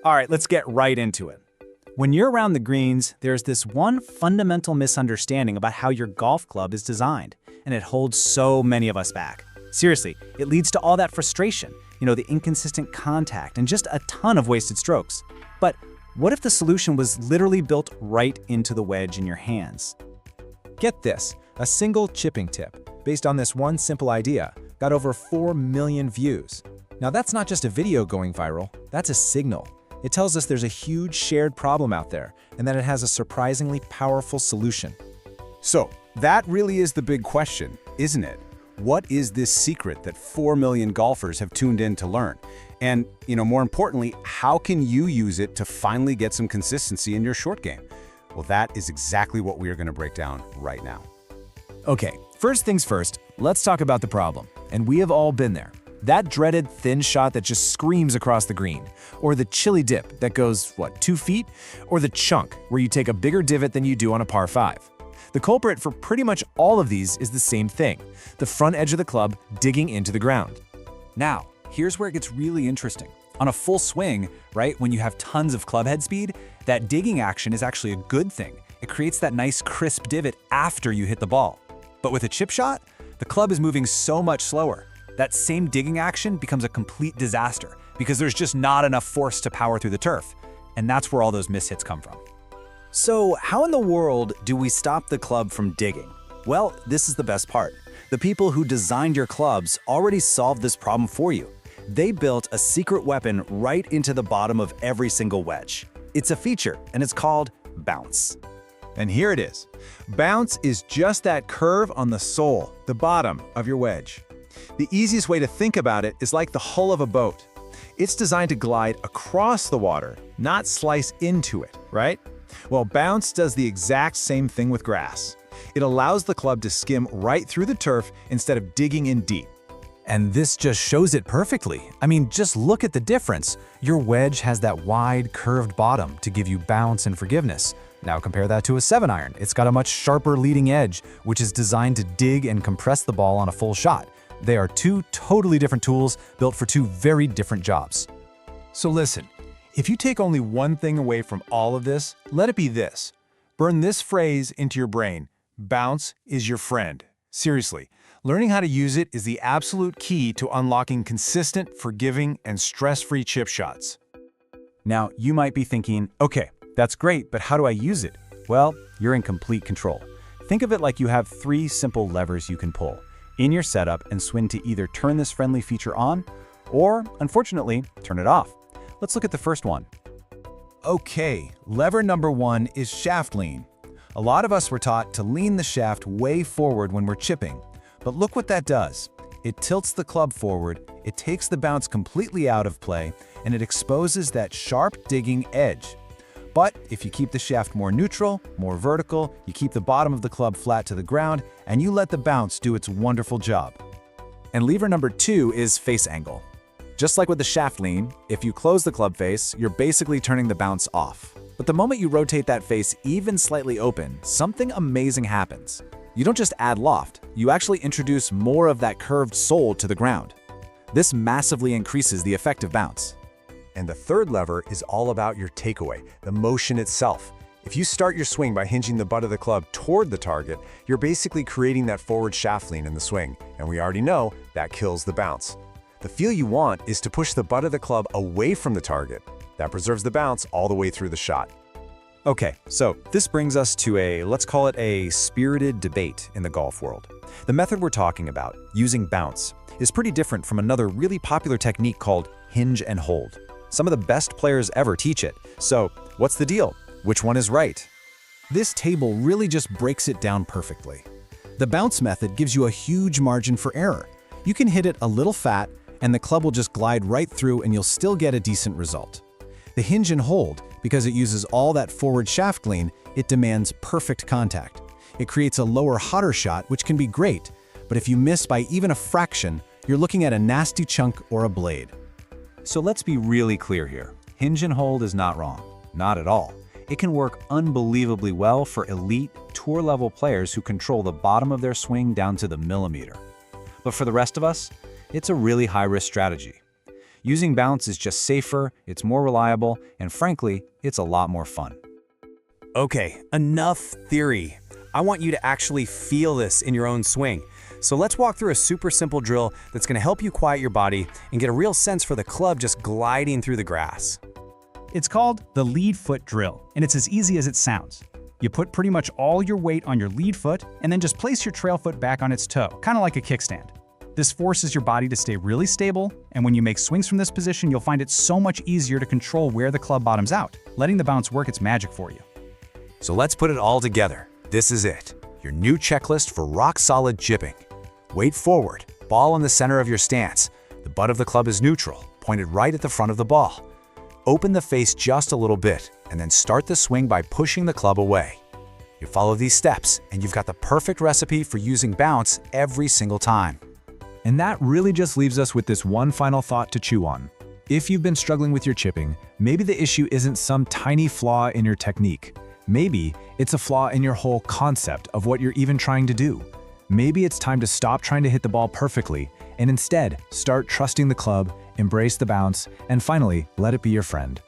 All right, let's get right into it. When you're around the greens, there's this one fundamental misunderstanding about how your golf club is designed, and it holds so many of us back. Seriously, it leads to all that frustration, the inconsistent contact and just a ton of wasted strokes. But what if the solution was literally built right into the wedge in your hands? Get this, a single chipping tip, based on this one simple idea, got over 4 million views. Now that's not just a video going viral, that's a signal. It tells us there's a huge shared problem out there, and that it has a surprisingly powerful solution. So, that really is the big question, isn't it? What is this secret that 4 million golfers have tuned in to learn? And, more importantly, how can you use it to finally get some consistency in your short game? Well, that is exactly what we are going to break down right now. Okay, first things first, let's talk about the problem. And we have all been there. That dreaded thin shot that just screams across the green, or the chilly dip that goes, 2 feet? Or the chunk, where you take a bigger divot than you do on a par 5. The culprit for pretty much all of these is the same thing, the front edge of the club digging into the ground. Now, here's where it gets really interesting. On a full swing, right, when you have tons of club head speed, that digging action is actually a good thing. It creates that nice crisp divot after you hit the ball. But with a chip shot, the club is moving so much slower. That same digging action becomes a complete disaster because there's just not enough force to power through the turf. And that's where all those mishits come from. So how in the world do we stop the club from digging? Well, this is the best part. The people who designed your clubs already solved this problem for you. They built a secret weapon right into the bottom of every single wedge. It's a feature, and it's called bounce. And here it is. Bounce is just that curve on the sole, the bottom of your wedge. The easiest way to think about it is like the hull of a boat. It's designed to glide across the water, not slice into it, right? Well, bounce does the exact same thing with grass. It allows the club to skim right through the turf instead of digging in deep. And this just shows it perfectly. I mean, just look at the difference. Your wedge has that wide, curved bottom to give you bounce and forgiveness. Now compare that to a 7-iron. It's got a much sharper leading edge, which is designed to dig and compress the ball on a full shot. They are two totally different tools built for two very different jobs. So listen, if you take only one thing away from all of this, let it be this. Burn this phrase into your brain. Bounce is your friend. Seriously, learning how to use it is the absolute key to unlocking consistent, forgiving, and stress-free chip shots. Now, you might be thinking, okay, that's great, but how do I use it? Well, you're in complete control. Think of it like you have 3 simple levers you can pull in your setup and swing to either turn this friendly feature on or, unfortunately, turn it off. Let's look at the first one. Okay, lever number 1 is shaft lean. A lot of us were taught to lean the shaft way forward when we're chipping, but look what that does. It tilts the club forward, it takes the bounce completely out of play, and it exposes that sharp digging edge. But if you keep the shaft more neutral, more vertical, you keep the bottom of the club flat to the ground, and you let the bounce do its wonderful job. And lever number 2 is face angle. Just like with the shaft lean, if you close the club face, you're basically turning the bounce off. But the moment you rotate that face even slightly open, something amazing happens. You don't just add loft, you actually introduce more of that curved sole to the ground. This massively increases the effective bounce. And the third lever is all about your takeaway, the motion itself. If you start your swing by hinging the butt of the club toward the target, you're basically creating that forward shaft lean in the swing, and we already know that kills the bounce. The feel you want is to push the butt of the club away from the target. That preserves the bounce all the way through the shot. Okay, so this brings us to let's call it a spirited debate in the golf world. The method we're talking about, using bounce, is pretty different from another really popular technique called hinge and hold. Some of the best players ever teach it. So what's the deal? Which one is right? This table really just breaks it down perfectly. The bounce method gives you a huge margin for error. You can hit it a little fat, and the club will just glide right through and you'll still get a decent result. The hinge and hold, because it uses all that forward shaft lean, it demands perfect contact. It creates a lower, hotter shot, which can be great, but if you miss by even a fraction, you're looking at a nasty chunk or a blade. So let's be really clear here. Hinge and hold is not wrong. Not at all. It can work unbelievably well for elite, tour-level players who control the bottom of their swing down to the millimeter. But for the rest of us, it's a really high-risk strategy. Using bounce is just safer, it's more reliable, and frankly, it's a lot more fun. Okay, enough theory. I want you to actually feel this in your own swing. So let's walk through a super simple drill that's going to help you quiet your body and get a real sense for the club just gliding through the grass. It's called the lead foot drill, and it's as easy as it sounds. You put pretty much all your weight on your lead foot and then just place your trail foot back on its toe, kind of like a kickstand. This forces your body to stay really stable, and when you make swings from this position, you'll find it so much easier to control where the club bottoms out, letting the bounce work its magic for you. So let's put it all together. This is it, your new checklist for rock-solid chipping. Weight forward, ball in the center of your stance. The butt of the club is neutral, pointed right at the front of the ball. Open the face just a little bit, and then start the swing by pushing the club away. You follow these steps, and you've got the perfect recipe for using bounce every single time. And that really just leaves us with this one final thought to chew on. If you've been struggling with your chipping, maybe the issue isn't some tiny flaw in your technique. Maybe it's a flaw in your whole concept of what you're even trying to do. Maybe it's time to stop trying to hit the ball perfectly and instead start trusting the club, embrace the bounce, and finally let it be your friend.